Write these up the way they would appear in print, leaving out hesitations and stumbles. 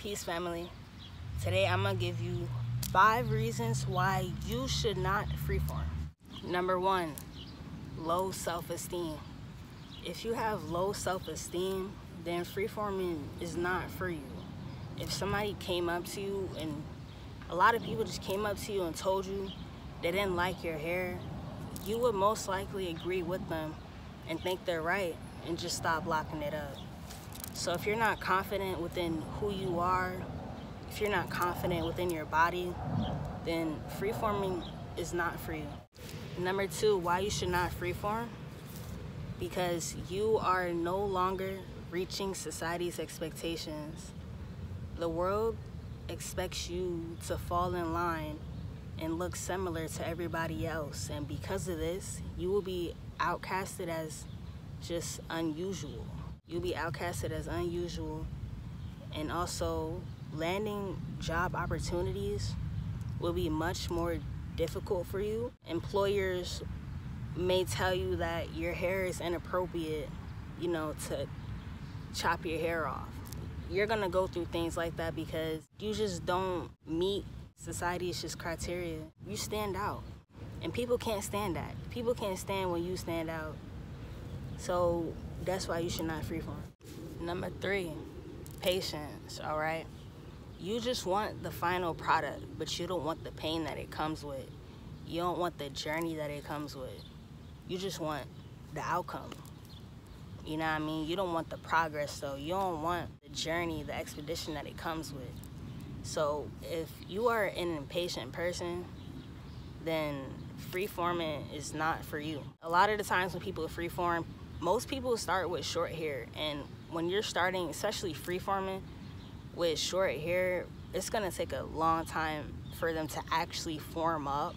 Peace, family. Today I'm gonna give you 5 reasons why you should not freeform. Number 1, low self-esteem. If you have low self-esteem, then freeforming is not for you. If somebody came up to you, and a lot of people just came up to you and told you they didn't like your hair, you would most likely agree with them and think they're right and just stop locking it up. So if you're not confident within who you are, if you're not confident within your body, then freeforming is not for you. Number 2, why you should not freeform? Because you are no longer reaching society's expectations. The world expects you to fall in line and look similar to everybody else, and because of this, you will be outcasted as just unusual. You'll be outcasted as unusual, and also landing job opportunities will be much more difficult for you. Employers may tell you that your hair is inappropriate, to chop your hair off. You're gonna go through things like that because you just don't meet society's just criteria. You stand out, and people can't stand that. People can't stand when you stand out. So that's why you should not freeform. Number 3, patience, all right? You just want the final product, but you don't want the pain that it comes with. You don't want the journey that it comes with. You just want the outcome. You know what I mean? You don't want the progress, though. You don't want the journey, the expedition that it comes with. So if you are an impatient person, then freeforming is not for you. A lot of the times when people freeform, most people start with short hair, and when you're starting, especially freeforming with short hair, it's gonna take a long time for them to actually form up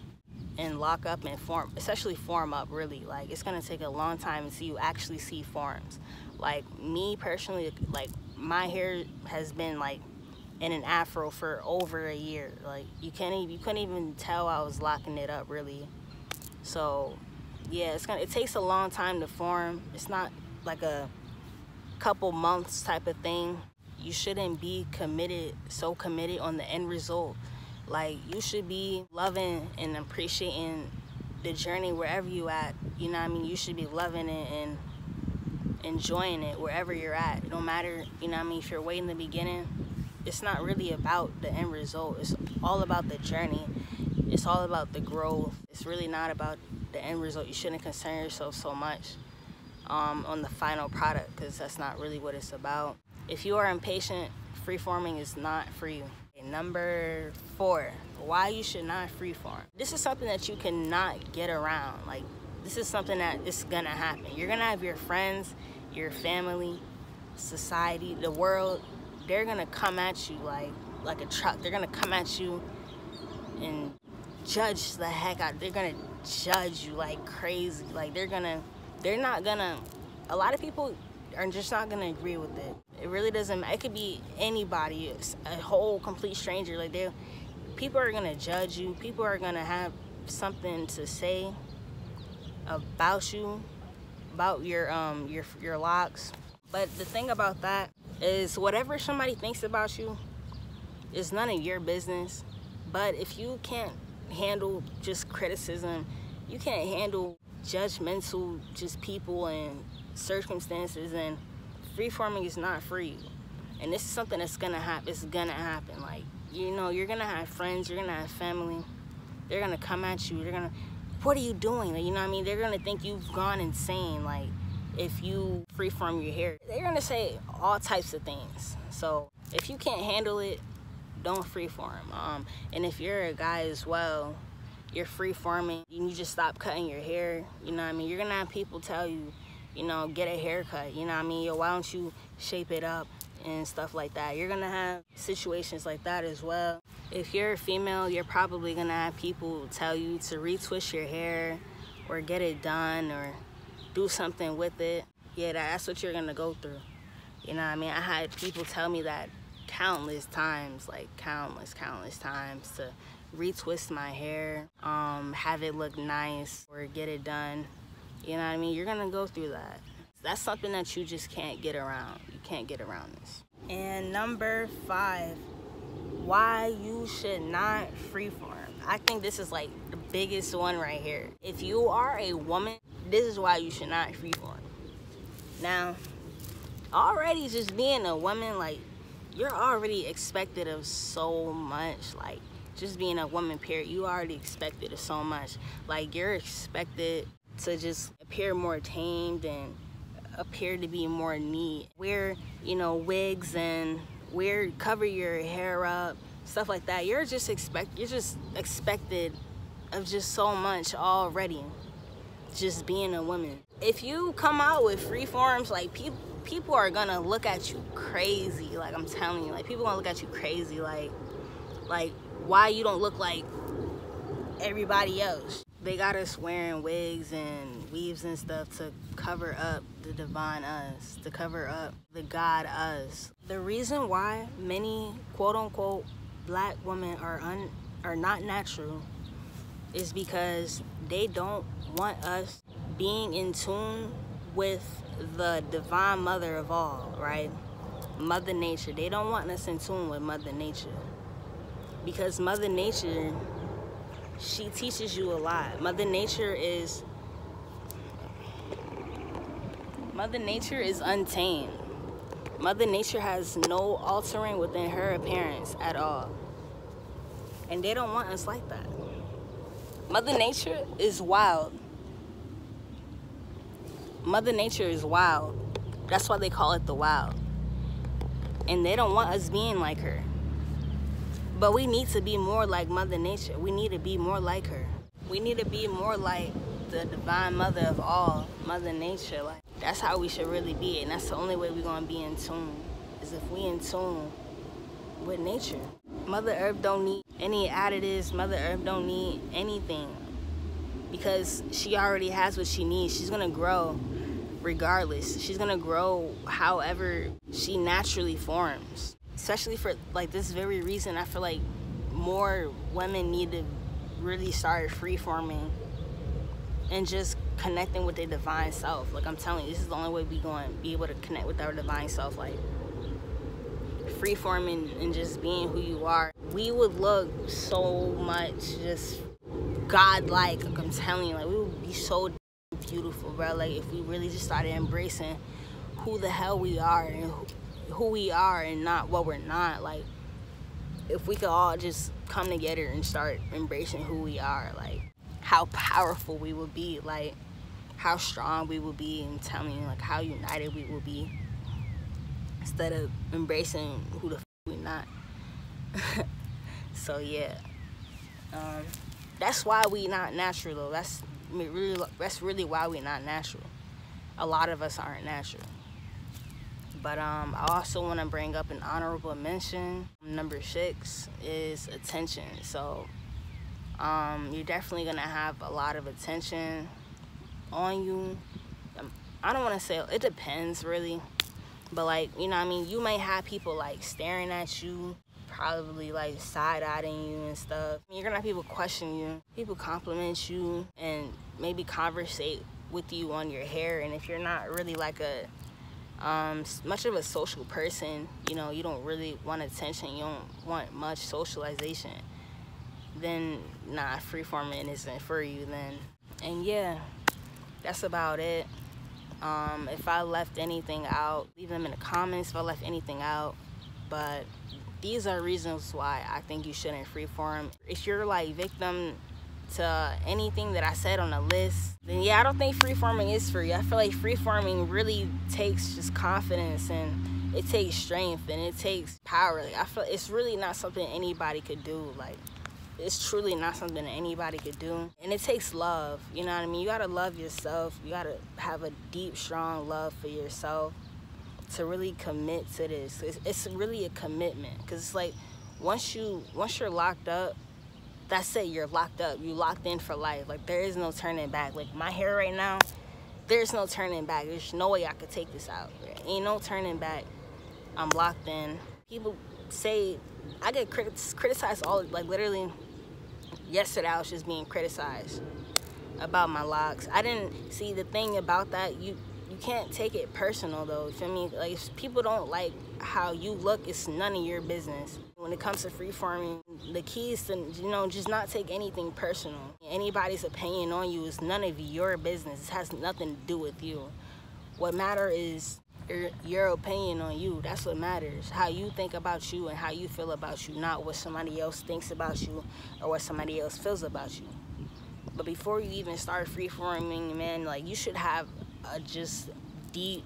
and lock up and form, especially form up, really. Like, it's gonna take a long time until you actually see forms. Like, me personally, like, my hair has been like in an afro for over a year. Like, you couldn't even tell I was locking it up, really. So yeah, it takes a long time to form. It's not like a couple months type of thing. You shouldn't be so committed on the end result. Like, you should be loving and appreciating the journey wherever you at. You know what I mean? You should be loving it and enjoying it wherever you're at. It don't matter, you know what I mean, if you're way in the beginning. It's not really about the end result. It's all about the journey. It's all about the growth. It's really not about the end result. You shouldn't concern yourself so much on the final product, because that's not really what it's about. If you are impatient, freeforming is not for you. Number 4, why you should not freeform. This is something that you cannot get around. Like, this is something that is gonna happen. You're gonna have your friends, your family, society, the world. They're gonna come at you like a truck. They're gonna come at you and judge the heck out. They're gonna judge you like crazy. Like, a lot of people are just not gonna agree with it. It really doesn't matter. It could be anybody, a whole complete stranger. Like, people are gonna judge you. People are gonna have something to say about you, about your locks. But the thing about that is, whatever somebody thinks about you is none of your business. But if you can't handle just criticism, you can't handle judgmental just people and circumstances, and freeforming is not for you. And this is something that's gonna happen. It's gonna happen. Like, you're gonna have friends, you're gonna have family. They're gonna come at you. They're gonna, what are you doing? Like, you know what I mean? They're gonna think you've gone insane. Like, if you freeform your hair, they're gonna say all types of things. So if you can't handle it, don't freeform. And if you're a guy as well, you're freeforming, and you just stop cutting your hair, you know what I mean? You're gonna have people tell you, get a haircut, you know what I mean? Yo, why don't you shape it up and stuff like that? You're gonna have situations like that as well. If you're a female, you're probably gonna have people tell you to retwist your hair or get it done or do something with it. Yeah, that's what you're gonna go through. You know what I mean? I had people tell me that countless times, like countless times, to retwist my hair, have it look nice or get it done. You know what I mean? You're gonna go through that. That's something that you just can't get around. You can't get around this. And number 5, why you should not freeform. I think this is like the biggest one right here. If you are a woman, this is why you should not freeform. Now, already just being a woman, like, you're already expected of so much. Like, just being a woman, period, you already expected of so much. Like, you're expected to just appear more tamed and appear to be more neat. Wear, you know, wigs and cover your hair up, stuff like that. You're just expected of just so much already, just being a woman. If you come out with freeforms, like, people are gonna look at you crazy. Like, I'm telling you, like, people gonna look at you crazy, like why you don't look like everybody else. They got us wearing wigs and weaves and stuff to cover up the divine us, to cover up the God us. The reason why many quote-unquote black women are not natural is because they don't want us being in tune with the divine mother of all, right? Mother Nature. They don't want us in tune with Mother Nature, because Mother Nature, she teaches you a lot. Mother Nature is untamed. Mother Nature has no altering within her appearance at all. And they don't want us like that. Mother Nature is wild. Mother Nature is wild. That's why they call it the wild. And they don't want us being like her. But we need to be more like Mother Nature. We need to be more like her. We need to be more like the divine mother of all, Mother Nature. Like, that's how we should really be. And that's the only way we're going to be in tune, is if we in tune with nature. Mother Earth don't need any additives. Mother Earth don't need anything, because she already has what she needs. She's going to grow regardless. She's going to grow however she naturally forms. Especially for, like, this very reason, I feel like more women need to really start freeforming and just connecting with their divine self. Like, I'm telling you, this is the only way we're going to be able to connect with our divine self. Like, freeforming and just being who you are. We would look so much just godlike. Like, I'm telling you, like, we would be so beautiful, bro. Like, if we really just started embracing who the hell we are and who we are and not what we're not. Like, if we could all just come together and start embracing who we are, like, how powerful we would be, like, how strong we would be, and telling you, like, how united we will be, instead of embracing who the f we not. So yeah, that's why we not natural though. That's really why we not natural. A lot of us aren't natural. But I also want to bring up an honorable mention. Number 6 is attention. So you're definitely gonna have a lot of attention on you. I don't want to say, it depends really, but, like, you know what I mean, you may have people like staring at you, probably like side-eyeing you and stuff. You're gonna have people question you, people compliment you, and maybe conversate with you on your hair. And if you're not really like a much of a social person, you know, you don't really want attention, you don't want much socialization, then nah, freeforming isn't for you then. And yeah, that's about it. If I left anything out, leave them in the comments if I left anything out. But these are reasons why I think you shouldn't freeform. If you're like victim to anything that I said on the list, then yeah, I don't think freeforming is for you. I feel like freeforming really takes just confidence, and it takes strength, and it takes power. Like, I feel it's really not something anybody could do. Like, it's truly not something that anybody could do. And it takes love, you know what I mean? You gotta love yourself. You gotta have a deep, strong love for yourself to really commit to this. It's really a commitment, because it's like, once you're locked up, that's it, you're locked up. You locked in for life. Like, there is no turning back. Like, my hair right now, there's no turning back. There's no way I could take this out. There ain't no turning back. I'm locked in. People say, I get criticized all, like, literally yesterday I was just being criticized about my locks. I didn't see the thing about that. You can't take it personal though. You feel me? Like, if people don't like how you look is none of your business. When it comes to freeforming, the key is to, you know, just not take anything personal. Anybody's opinion on you is none of your business. It has nothing to do with you. What matters is your opinion on you. That's what matters. How you think about you and how you feel about you, not what somebody else thinks about you or what somebody else feels about you. But before you even start freeforming, man, like, you should have a just deep,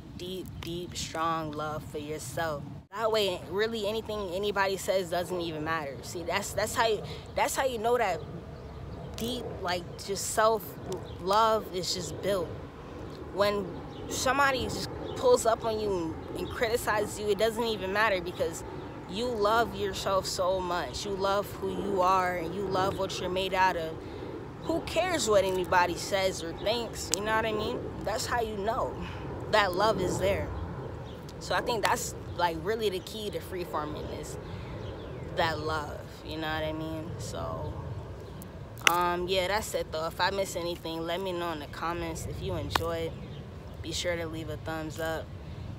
strong love for yourself. That way, really, anything anybody says doesn't even matter. See, that's how you know that deep, like, just self-love is just built. When somebody just pulls up on you and criticizes you, it doesn't even matter, because you love yourself so much. You love who you are, and you love what you're made out of. Who cares what anybody says or thinks? You know what I mean? That's how you know that love is there. So I think that's, like, really the key to freeforming is that love. You know what I mean? So yeah, that's it though. If I miss anything, let me know in the comments. If you enjoyed, be sure to leave a thumbs up.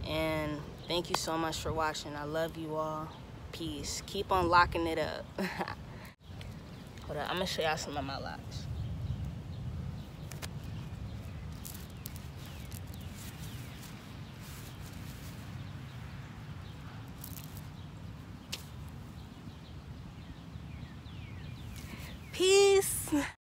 And thank you so much for watching. I love you all. Peace. Keep on locking it up. Hold on, I'm gonna show y'all some of my locks. Peace.